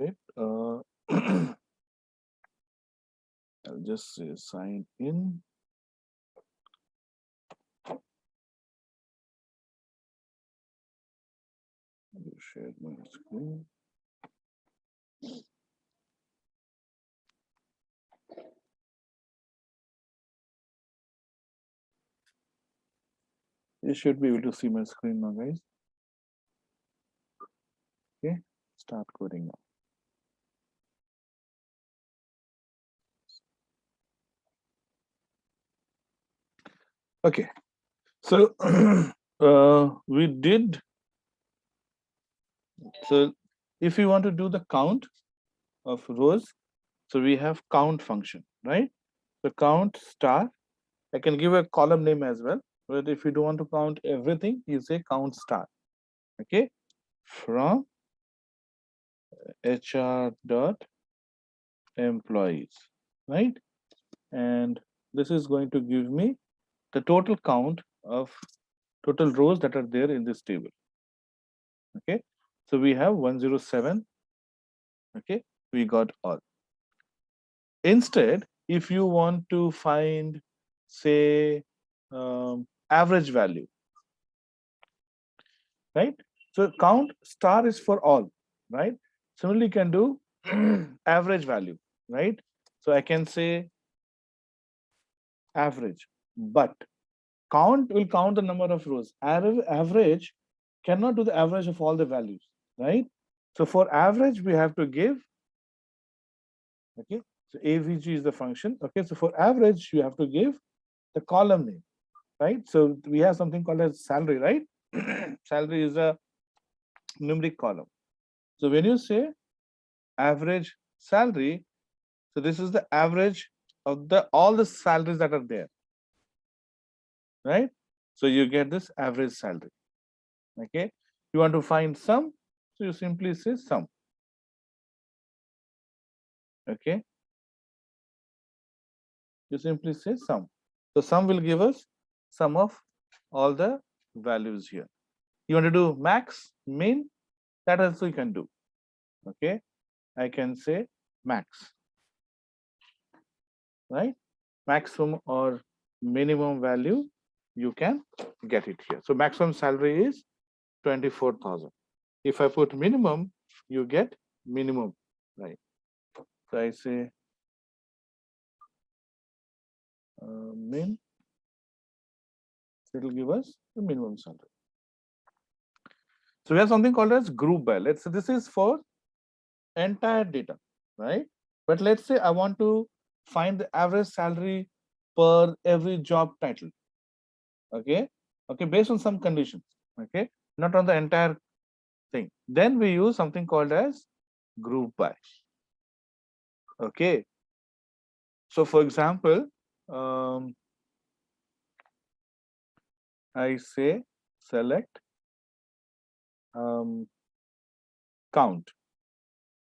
it. I'll just say sign in. I'll share my screen. You should be able to see my screen now, guys. Okay, start coding now. Okay, so we did. So if we want to do the count of rows, so we have count function, right? So count star. I can give a column name as well. But if you don't want to count everything, you say count star. Okay, from HR dot employees, right? And this is going to give me the total count of total rows that are there in this table. Okay, so we have 107. Okay, we got all. Instead, if you want to find, say, average value, right? So count star is for all, right? Similarly, you can do average value, right? So I can say average, but count will count the number of rows. Average cannot do the average of all the values, right? So for average, we have to give, okay? So AVG is the function, okay? So for average, you have to give the column name, right? So we have something called as salary, right? Salary is a numeric column. So when you say average salary, so this is the average of the all the salaries that are there, right? So you get this average salary. Okay. You want to find sum, so you simply say sum. Okay. You simply say sum. So sum will give us sum of all the values here. You want to do max, min, that also you can do. Okay. I can say max, right? Maximum or minimum value, you can get it here. So maximum salary is 24,000. If I put minimum, you get minimum, right? So I say min, it will give us the minimum salary. So we have something called as group by. Let's say this is for entire data, right? But let's say I want to find the average salary per every job title. Okay, okay, based on some conditions. Okay, not on the entire thing. Then we use something called as group by. Okay, so for example, I say select count.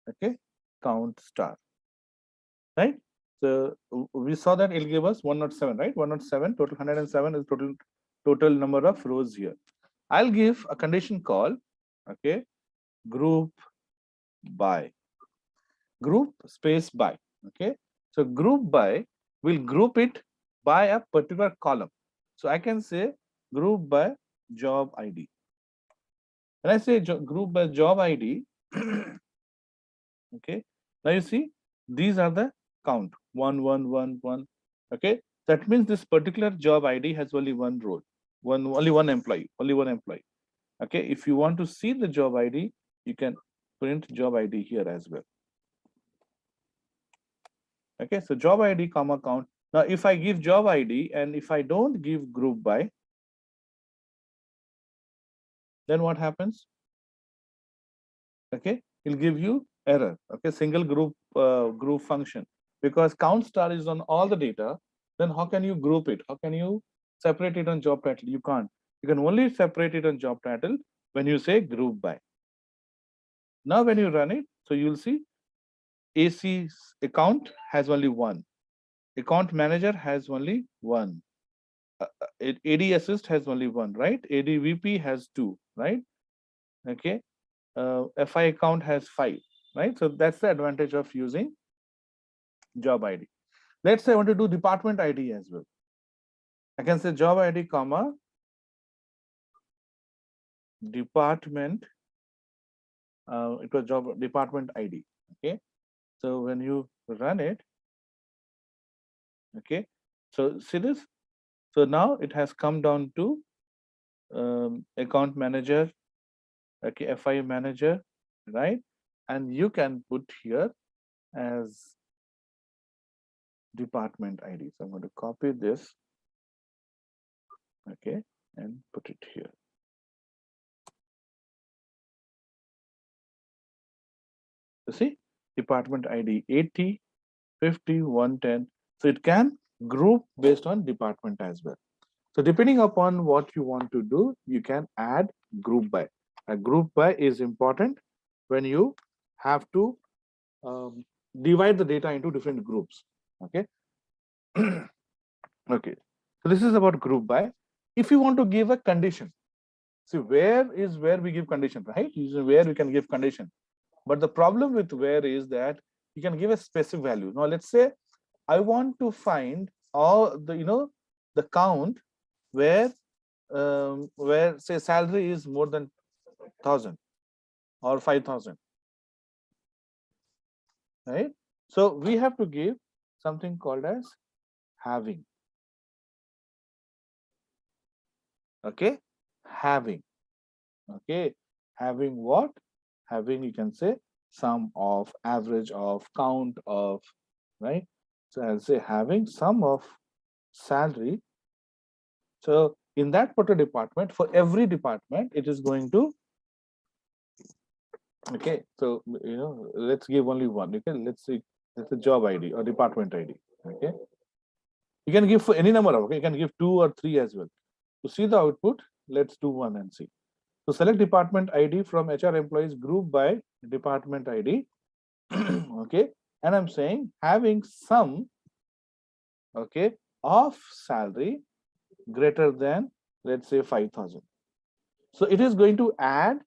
Okay, count star, right? So we saw that it'll give us 107, right? 107 total, 107 is total number of rows here. I'll give a condition call, okay, group by, group space by. Okay, so group by will group it by a particular column. So I can say group by job ID. When I say group by job ID, okay, now you see these are the count 1 1 1 1. Okay, that means this particular job ID has only one role, only one employee, only one employee. Okay, if you want to see the job ID, you can print job ID here as well. Okay, so job ID comma count. Now if I give job ID and if I don't give group by, then what happens? Okay, it'll give you error. Okay, single group function, because count star is on all the data. Then how can you group it? How can you separate it on job title? You can't. You can only separate it on job title when you say group by. Now when you run it, so you'll see AC account has only one. Account manager has only one. AD assist has only one, right? AD VP has two, right? Okay. FI account has 5. right? So that's the advantage of using job ID. Let's say I want to do department ID as well. I can say job ID comma department. It was job department ID. Okay. So when you run it, okay. So see this. So now it has come down to account manager, okay, FI manager, right? And you can put here as department ID. So I'm going to copy this, okay, and put it here. You see, department ID 80, 50, 110. So it can group based on department as well. So depending upon what you want to do, you can add group by. A group by is important when you have to divide the data into different groups. Okay. Okay. So this is about group by. If you want to give a condition, see where is where we give condition, right? This is where we can give condition. But the problem with where is that you can give a specific value. Now let's say I want to find all the the count where say salary is more than 1,000 or 5,000, right? So we have to give something called as having. Okay, having. Okay, having what? Having, you can say sum of, average of, count of, right? So I'll say having sum of salary. So in that particular department, for every department, it is going to, okay, so let's give only one. Okay, let's see, it's a job ID or department ID. Okay, you can give for any number of, okay, you can give 2 or 3 as well. To see the output, let's do one and see. So select department ID from HR employees group by department ID. Okay, and I'm saying having sum, okay, of salary greater than, let's say, 5,000. So it is going to add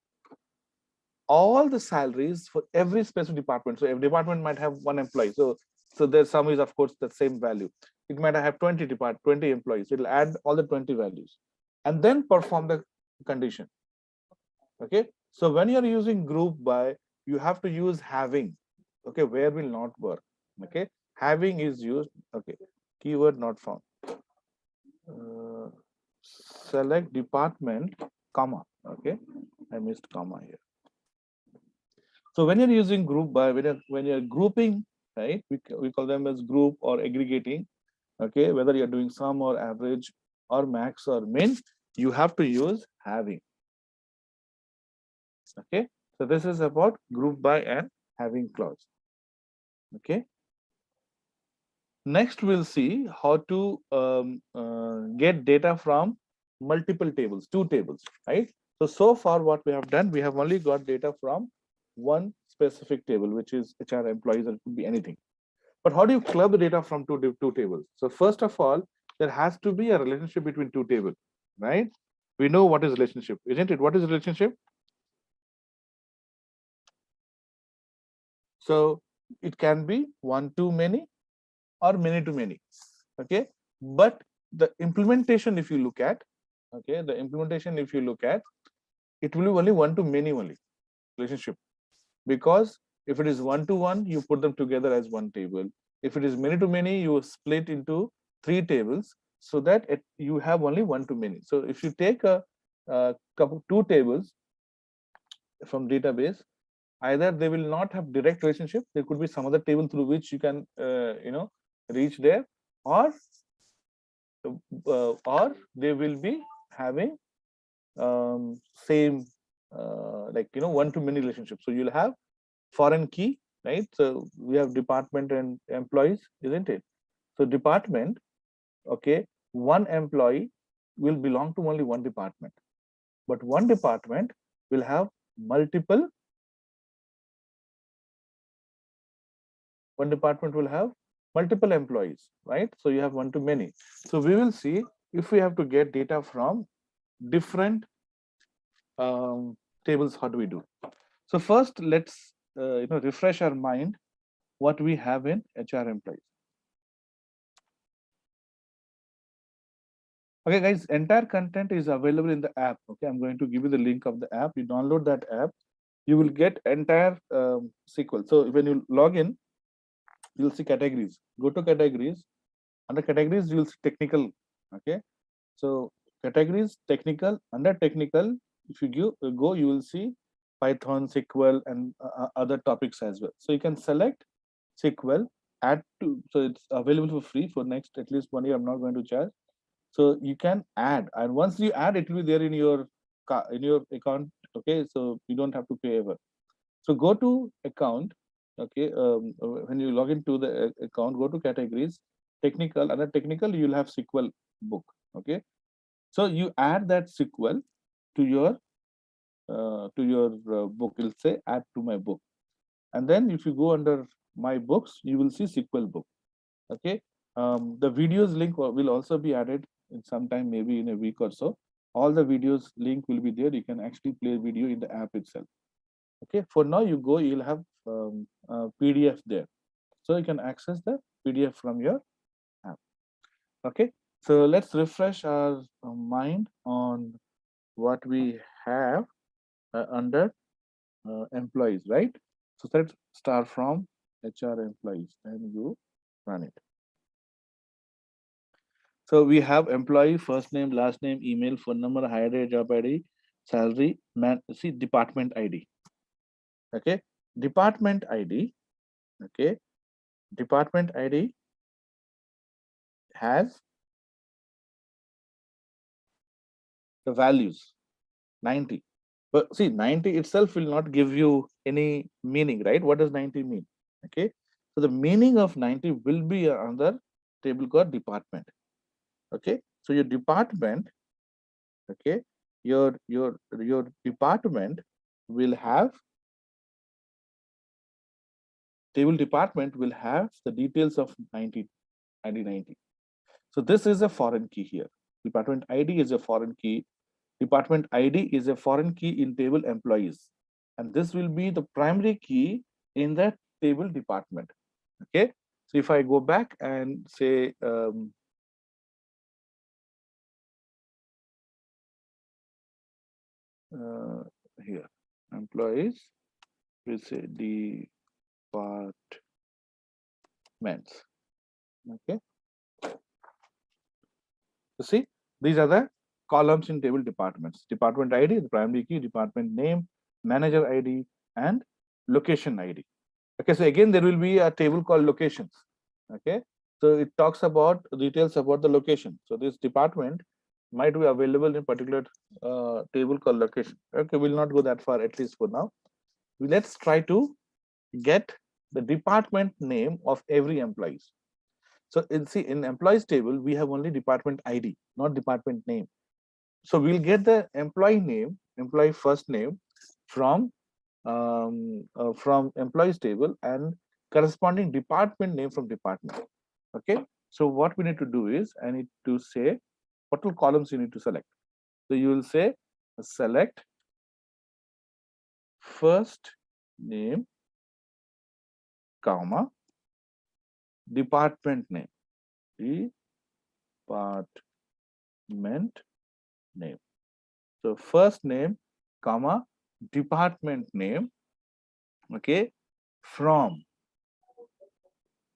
all the salaries for every specific department. So every department might have one employee. So their sum is of course the same value. It might have 20 employees. It'll add all the 20 values and then perform the condition. Okay. So when you're using group by, you have to use having. Okay, where will not work. Okay, having is used. Okay, keyword not found. Select department, comma. Okay, I missed comma here. So when you're using group by, when you're grouping, right, we call them as group or aggregating. Okay, whether you're doing sum or average or max or min, you have to use having. Okay, so this is about group by and having clause. Okay, next we'll see how to get data from multiple tables, 2 tables, right? So far what we have done, we have only got data from one specific table, which is HR employees, or it could be anything. But how do you club the data from two tables? So first of all, there has to be a relationship between 2 tables, right? We know what is relationship, isn't it? What is relationship? So it can be one to many or many to many. Okay, but the implementation, if you look at, okay, the implementation, if you look at, it will be only one to many only relationship, because if it is one to one, you put them together as one table. If it is many to many, you split into 3 tables, so that you have only one to many. So if you take a couple 2 tables from database, either they will not have direct relationship, there could be some other table through which you can reach there, or they will be having same like one to many relationships. So you'll have foreign key, right? So we have department and employees, isn't it? So department, okay, one employee will belong to only one department, but one department will have multiple, employees, right? So you have one to many. So we will see if we have to get data from different tables, how do we do? So first, let's refresh our mind what we have in HR employees. Okay, guys, entire content is available in the app. Okay, I'm going to give you the link of the app. You download that app, you will get entire SQL. So when you log in, you'll see categories. Go to categories. Under categories, you'll see technical. Okay, so categories, technical. Under technical, if you go, you will see Python, SQL, and other topics as well. So you can select SQL, add to. So it's available for free for next at least 1 year. I'm not going to charge. So you can add, and once you add, it will be there in your account. Okay, so you don't have to pay ever. So go to account. Okay, when you log into the account, go to categories, technical. Under technical, you'll have SQL book. Okay, so you add that SQL to your book. It'll say add to my book, and then if you go under my books, you will see SQL book. Okay, the videos link will also be added in some time, maybe in a week or so. All the videos link will be there. You can actually play video in the app itself. Okay, for now you go, you'll have PDF there, so you can access the PDF from your app. Okay, so let's refresh our mind on what we have under employees, right? So let's start from HR employees and you run it. So we have employee, first name, last name, email, phone number, hire date, job ID, salary, man, see department ID. Okay, department ID. Okay, department ID has the values 90. But see, 90 itself will not give you any meaning, right? What does 90 mean? Okay, so the meaning of 90 will be another table called department. Okay, so your department, okay, your department will have table department will have the details of 90 90. So this is a foreign key here. Department ID is a foreign key. Department ID is a foreign key in table employees, and this will be the primary key in the table department. Okay, so if I go back and say here employees, we say departments. Okay, you see these are the columns in table departments. Department ID, the primary key, department name, manager ID, and location ID. Okay, so again there will be a table called locations. Okay, so it talks about details about the location. So this department might be available in particular table called location. Okay, we'll not go that far, at least for now. Let's try to get the department name of every employee. So in employees table, we have only department ID, not department name. So we'll get the employee name, employee first name from employees table and corresponding department name from department. Okay, so what we need to do is I need to say what all columns you need to select. So you will say select first name, comma, department name, department name. So first name, comma, department name, okay, from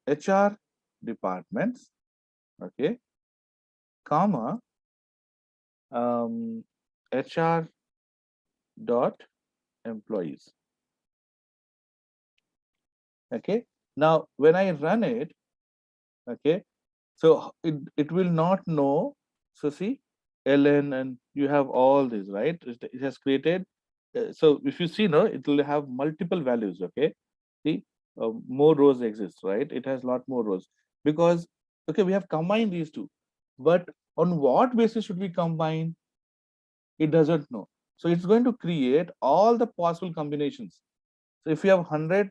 HR departments, okay, comma, HR dot employees. Okay, now when I run it, okay, so it will not know. So see, ln, and you have all this, right? It has created. So if you see now, it will have multiple values. Okay, see, more rows exist, right? It has a lot more rows because okay, we have combined these two, but on what basis should we combine? It doesn't know. So it's going to create all the possible combinations. So if you have 100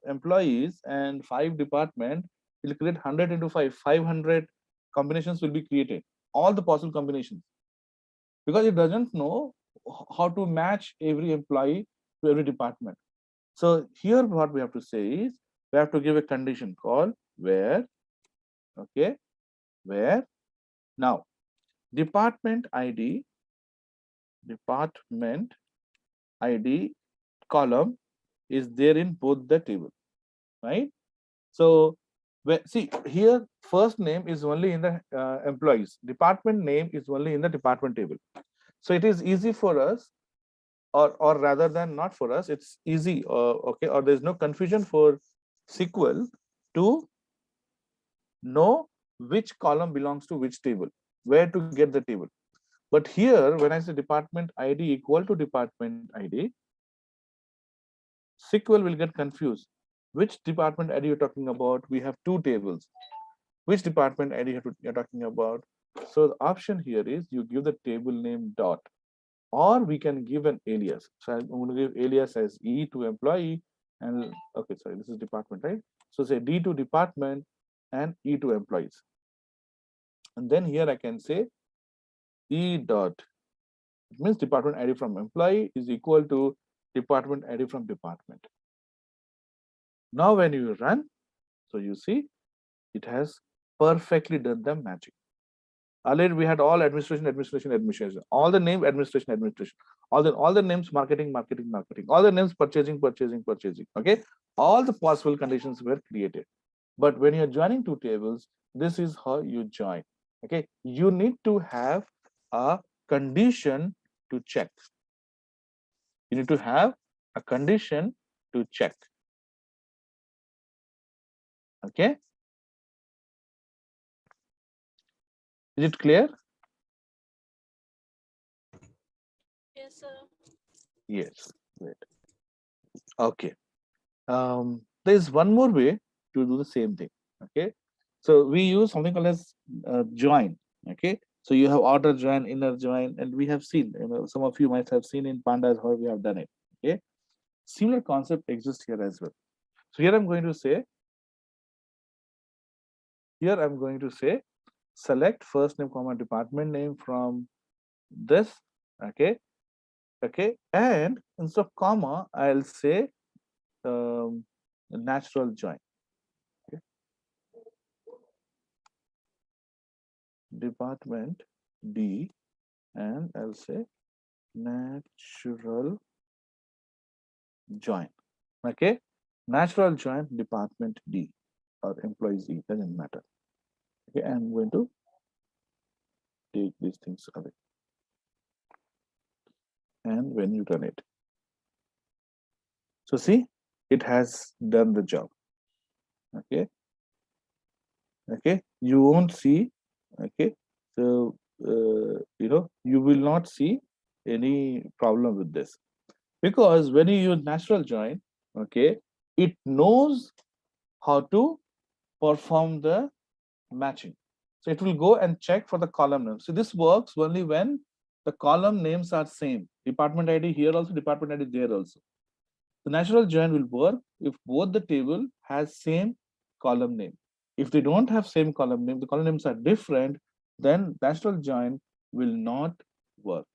employees and 5 department, it will create 100 into 5, 500 combinations will be created, all the possible combinations, because it doesn't know how to match every employee to every department. So here what we have to say is we have to give a condition called where, okay, where now department ID column is there in both the table, right? So see here, first name is only in the employees, department name is only in the department table. So it is easy for us, or rather than not for us, it's easy, okay, or there's no confusion for SQL to know which column belongs to which table, where to get the table. But here, when I say department ID equal to department ID, SQL will get confused. Which department ID you're talking about? We have two tables. Which department ID you're talking about? So the option here is you give the table name dot, or we can give an alias. So I'm going to give alias as E to employee, and okay, sorry, this is department, right? So say D to department and E to employees. And then here I can say E dot, it means department ID from employee is equal to department ID from department. Now when you run, so you see it has perfectly done the matching. Earlier we had all administration, all the name administration, all the names marketing, all the names purchasing. Okay, all the possible conditions were created. But when you're joining two tables, this is how you join. Okay, you need to have a condition to check. You need to have a condition to check. Okay, is it clear? Yes, sir. Yes, great. Okay. There's one more way to do the same thing. Okay, so we use something called as join. Okay, so you have outer join, inner join, and we have seen, some of you might have seen in pandas how we have done it. Okay, similar concept exists here as well. So here I'm going to say, select first name comma department name from this. Okay, and instead of comma I'll say natural join. Okay, department D, and I'll say natural join. Okay, natural join department D or employees E, doesn't matter. Okay, I'm going to take these things away. And when you run it, so see, it has done the job. Okay, you won't see. Okay, so you will not see any problem with this, because when you use natural join, okay, it knows how to perform the matching. So it will go and check for the column name. So this works only when the column names are same. Department ID here also, department ID there also. The natural join will work if both the table has same column name. If they don't have same column name, the column names are different, then natural join will not work.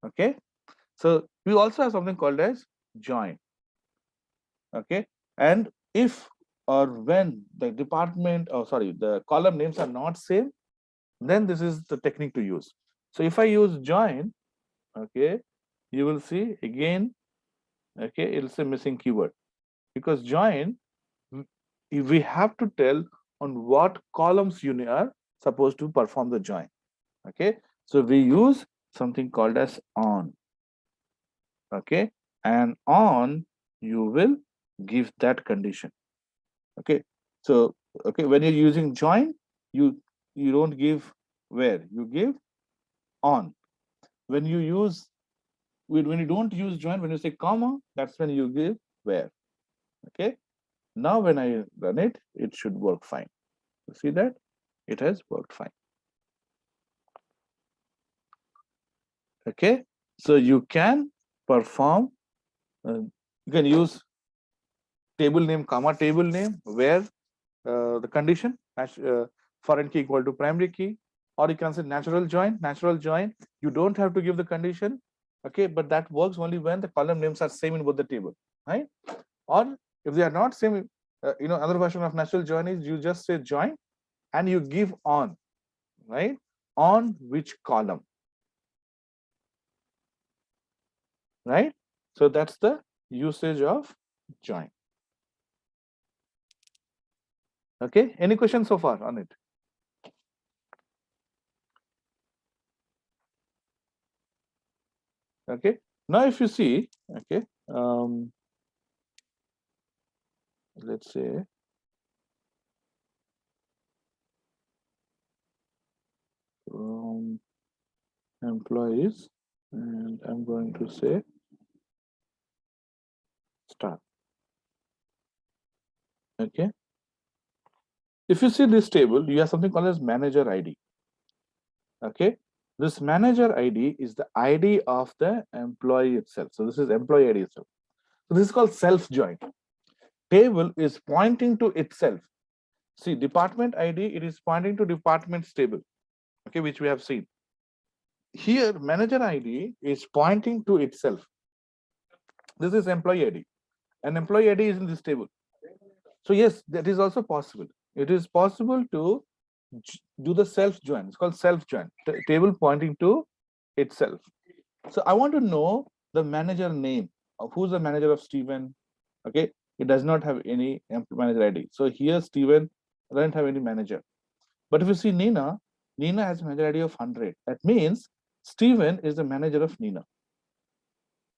Okay. So we also have something called as join. Okay. And if or when the the column names are not same, then this is the technique to use. So if I use join, okay, you will see again, okay, it'll say missing keyword, because join, we have to tell on what columns you are supposed to perform the join. Okay, so we use something called as on. Okay, and on you will give that condition. Okay, so okay, when you're using join, you don't give where, you give on. When you use, when you don't use join, when you say comma, that's when you give where. Okay, now when I run it, it should work fine. You see that it has worked fine. Okay, so you can perform, you can use table name comma table name where the condition foreign key equal to primary key, or you can say natural join. You don't have to give the condition, Okay, but that works only when the column names are same in both the table, right? Or if they are not same, another version of natural join is you just say join and you give on, right? On which column, right? So that's the usage of join. Okay, any questions so far on it? Okay, now if you see, okay, let's say employees, and I'm going to say start. Okay, if you see this table, you have something called as manager ID. Okay, this manager ID is the ID of the employee itself. So this is employee ID itself. So this is called self join. Table is pointing to itself. See, department ID, it is pointing to department's table, okay, which we have seen. Here, manager ID is pointing to itself. This is employee ID, and employee ID is in this table. So yes, that is also possible. It is possible to do the self join. It's called self join. Table pointing to itself. So I want to know the manager name of who's the manager of Steven. Okay, it does not have any manager ID. So here Steven doesn't have any manager. But if you see Nina, Nina has a manager ID of 100. That means Steven is the manager of Nina.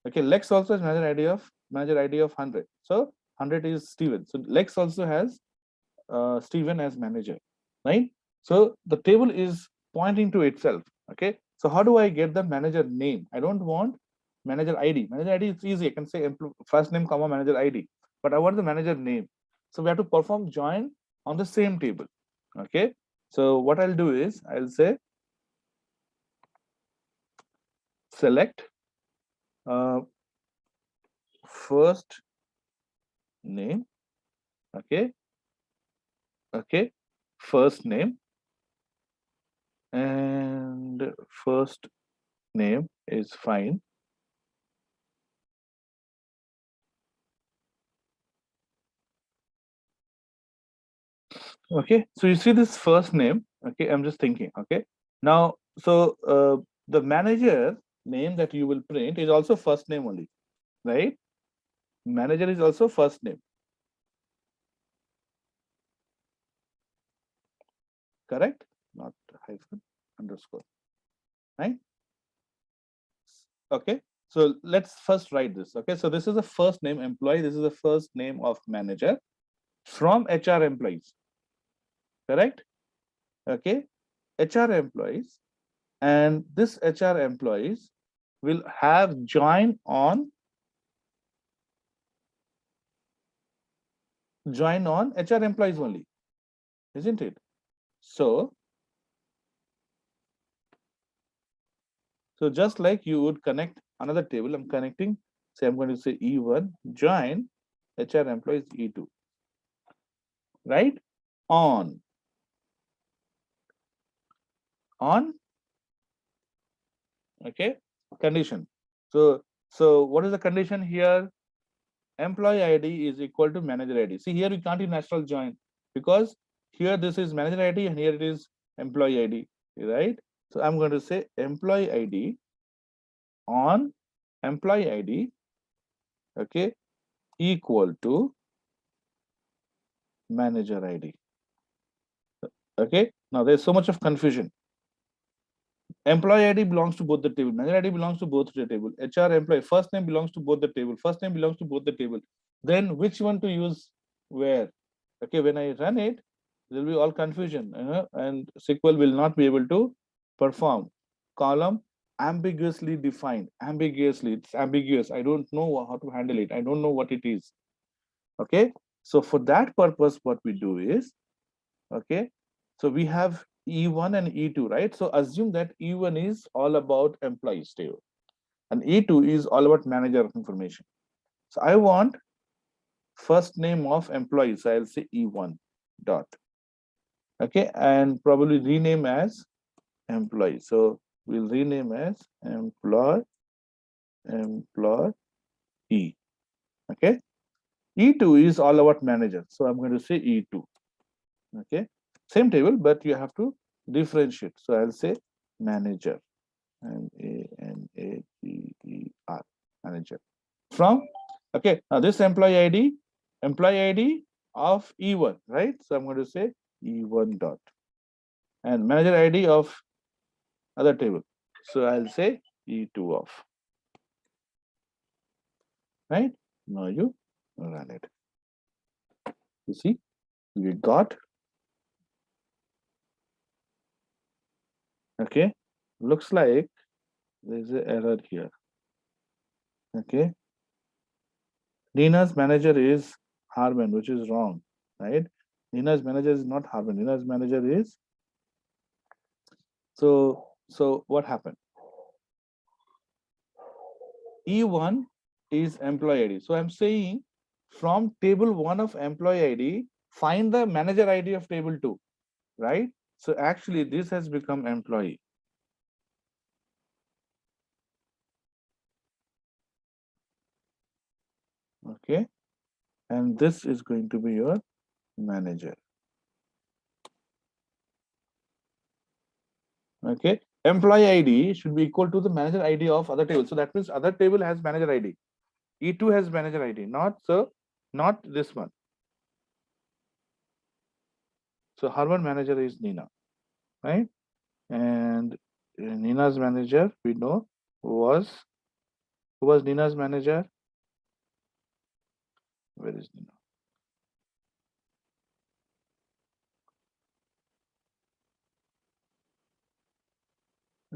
Okay, Lex also has manager ID of 100. So 100 is Steven. So Lex also has Steven as manager, right? So the table is pointing to itself. Okay, so how do I get the manager name? I don't want manager ID. Manager ID is easy. I can say first name comma manager ID, but I want the manager name. So we have to perform join on the same table. Okay, so what I'll do is I'll say select first name. Okay, okay, first name, and first name is fine. Okay, so you see this first name. Okay, I'm just thinking. Okay, now so the manager name that you will print is also first name only, right? Manager is also first name, correct? Not hyphen, underscore, right? Okay, so let's first write this. Okay, so this is the first name employee, this is the first name of manager from HR employees, correct? Okay, HR employees, and this HR employees will have join on HR employees only, isn't it? So just like you would connect another table, I'm connecting, say I'm going to say E1 join HR employees E2, right? On okay, condition. So what is the condition here? Employee ID is equal to manager ID. See, here we can't use natural join because here this is manager ID and here it is employee ID, right? So I'm going to say employee ID on employee ID, okay, equal to manager ID. Okay, now there's so much of confusion. Employee ID belongs to both the table, manager ID belongs to both the table, HR employee first name belongs to both the table, first name belongs to both the table. Then which one to use where? Okay, when I run it, there will be all confusion, and SQL will not be able to perform. Column ambiguously defined, ambiguously, it's ambiguous. I don't know how to handle it. I don't know what it is. Okay, so for that purpose, what we do is, okay, so we have E1 and E2, right? So assume that E1 is all about employees table and E2 is all about manager information. So I want first name of employees. So I'll say E1 dot, okay, and probably rename as employee. So we'll rename as employee employee. Okay. E2 is all about manager. So I'm going to say E2. Okay. Same table, but you have to differentiate. So I'll say manager. MANAGER, manager. From, okay, now this employee ID of E1, right? So I'm going to say E1 dot. And manager ID of other table. So I'll say E2 of. Right? Now you run it. You see, we got, okay, looks like there's an error here. Okay. Nina's manager is Harman, which is wrong, right? Nina's manager is not Harman. Nina's manager is, so what happened? E1 is employee ID. So I'm saying from table 1 of employee ID, find the manager ID of table 2, right? So actually this has become employee. Okay. And this is going to be your manager. Okay. Employee ID should be equal to the manager ID of other table. So that means other table has manager ID. E2 has manager ID, not this one. So Harvard manager is Nina, right? And Nina's manager, we know, who was Nina's manager? Where is Nina?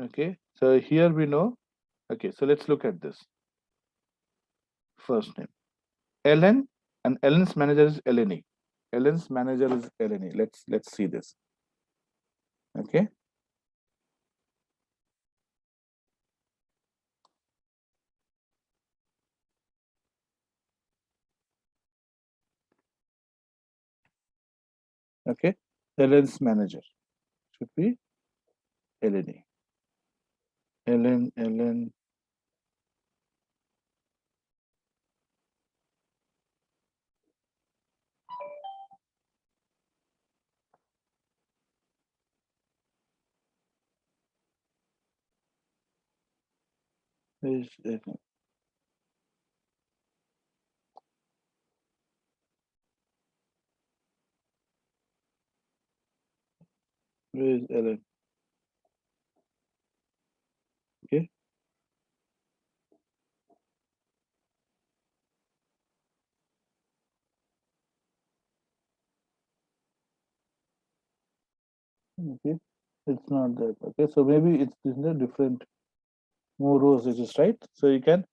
Okay, so here we know. Okay, so let's look at this. First name, Ellen, and Ellen's manager is Eleni. Ellen's manager is Eleni. Let's see this. Okay. Okay, Ellen's manager should be Eleni. Ellen. Is Ellen. Where is Ellen? Okay. Okay, it's not that. Okay, so maybe it's in a different, more rows, which is right. So you can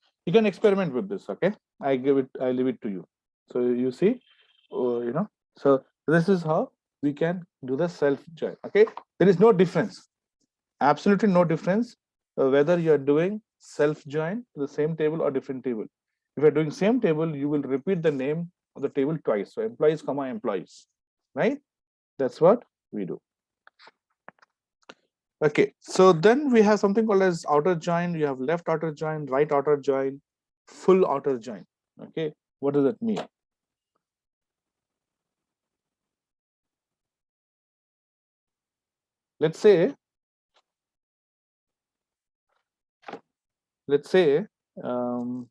experiment with this. Okay, I leave it to you. So you see, so this is how we can do the self join. Okay, there is no difference, absolutely no difference, whether you are doing self join to the same table or different table. If you're doing same table, you will repeat the name of the table twice. So employees, employees, right? That's what we do. Okay, so then we have something called as outer join. You have left outer join, right outer join, full outer join. Okay, what does that mean? Let's say on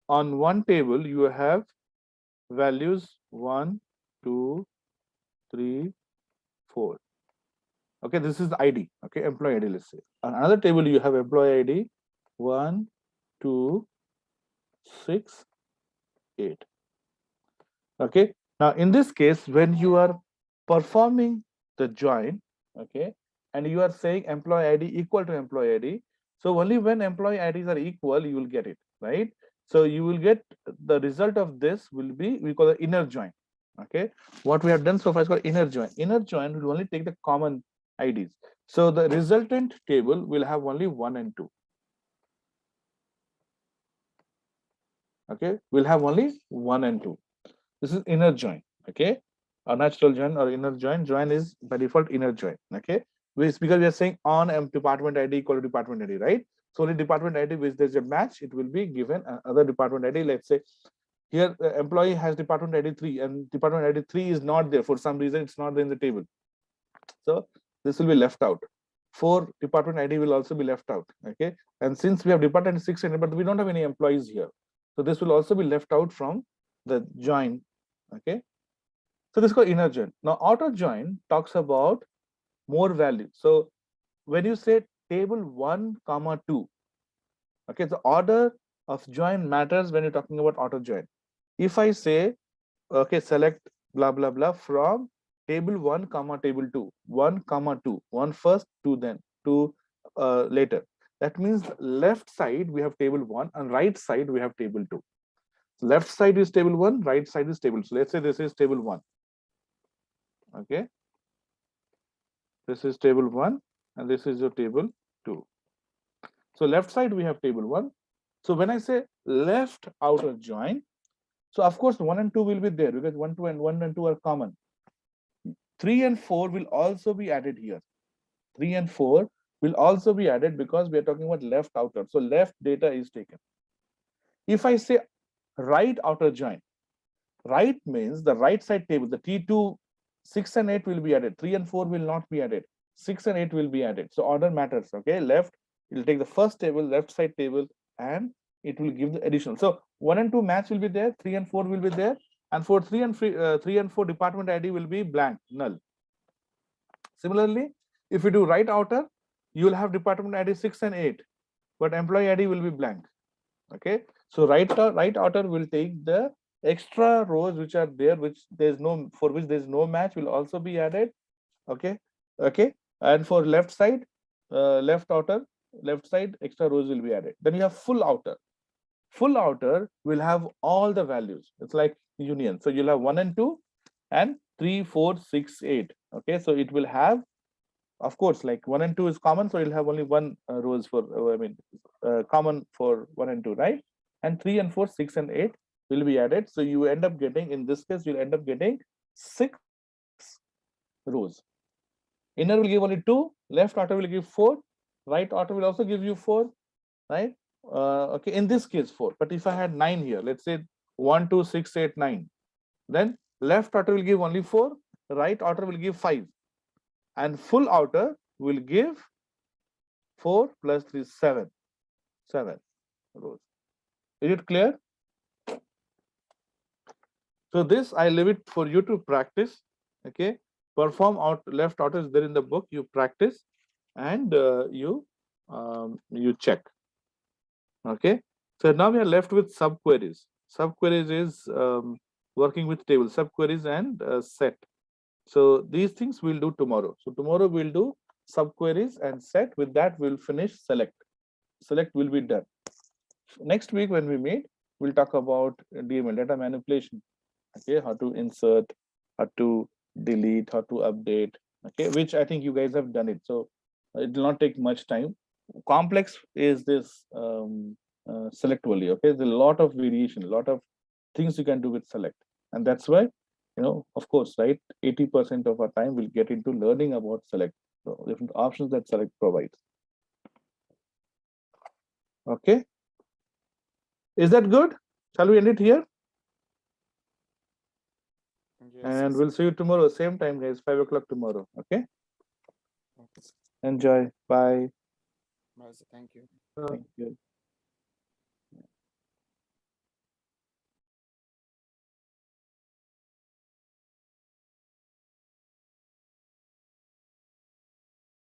one table you have values 1, 2, 3, 4. Okay, this is the ID. Okay, employee ID. Let's say on another table you have employee ID 1, 2, 6, 8. Okay, now in this case, when you are performing the join, okay, and you are saying employee ID equal to employee ID, so only when employee IDs are equal you will get it, right? So you will get the result of this will be, we call the inner join. Okay, what we have done so far is called inner join. Inner join will only take the common IDs, so the resultant table will have only 1 and 2. Okay, we'll have only 1 and 2. This is inner join. Okay, a natural join or inner join. Join is by default inner join. Okay, because we are saying on department ID equal to department ID, right? So only department ID which there's a match, it will be given other department ID. Let's say here employee has department ID 3 and department ID 3 is not there for some reason, it's not there in the table. So this will be left out. 4 department ID will also be left out. Okay, and since we have department 6 but we don't have any employees here, so this will also be left out from the join. Okay, so this is called inner join. Now outer join talks about more value. So when you say table 1 comma 2, okay, the order of join matters when you're talking about outer join. If I say, okay, select blah blah blah from table 1 comma table 2, 1 comma 2, 1 first, 2 then, 2 later, that means left side we have table 1 and right side we have table 2. Left side is table 1, right side is table 2. So let's say this is table 1. Okay, this is table 1 and this is your table 2. So left side we have table 1. So when I say left outer join, so of course 1 and 2 will be there because 1 and 2 are common. 3 and 4 will also be added here. 3 and 4 will also be added because we are talking about left outer. So left data is taken. If I say right outer join, right means the right side table, the T2, 6 and 8 will be added. 3 and 4 will not be added. 6 and 8 will be added. So order matters. Okay, left, it will take the first table, left side table, and it will give the additional. So 1 and 2 match will be there, 3 and 4 will be there, and for 3 and 4 department ID will be blank, null. Similarly, if you do right outer, you will have department ID 6 and 8, but employee ID will be blank. Okay, so right outer will take the extra rows which are there, which there's no, for which there's no match, will also be added. Okay, and for left side, left outer, left side extra rows will be added. Then you have full outer. Full outer will have all the values. It's like union. So you'll have 1 and 2 and 3, 4, 6, 8. Okay, so it will have, of course, like 1 and 2 is common, so you'll have only one rows for common for 1 and 2, right? And 3 and 4, 6 and 8 will be added. So you end up getting, in this case, you'll end up getting 6 rows. Inner will give only 2, left outer will give 4, right outer will also give you 4, right? Okay, in this case 4. But if I had 9 here, let's say 1, 2, 6, 8, 9, then left outer will give only 4, right outer will give 5, and full outer will give 4 plus 3, 7 rows. Is it clear? So this I leave it for you to practice. Okay, perform out left outer is there in the book. You practice and you check. Okay, so now we are left with subqueries. Subqueries is working with tables, subqueries and set. So these things we'll do tomorrow. So tomorrow we'll do subqueries and set. With that we'll finish select. Select will be done. Next week when we meet, we'll talk about DML, data manipulation. Okay, how to insert, how to delete, how to update. Okay, which I think you guys have done it. So it will not take much time. Complex is this select only. Okay, there's a lot of variation, a lot of things you can do with select, and that's why, of course, right, 80% of our time will get into learning about select, so different options that select provides. Okay, is that good? Shall we end it here? Yes, And yes. we'll see you tomorrow, same time, guys, 5 o'clock tomorrow. Okay, Okay. enjoy. Bye. Bye, sir. Thank you. Thank you.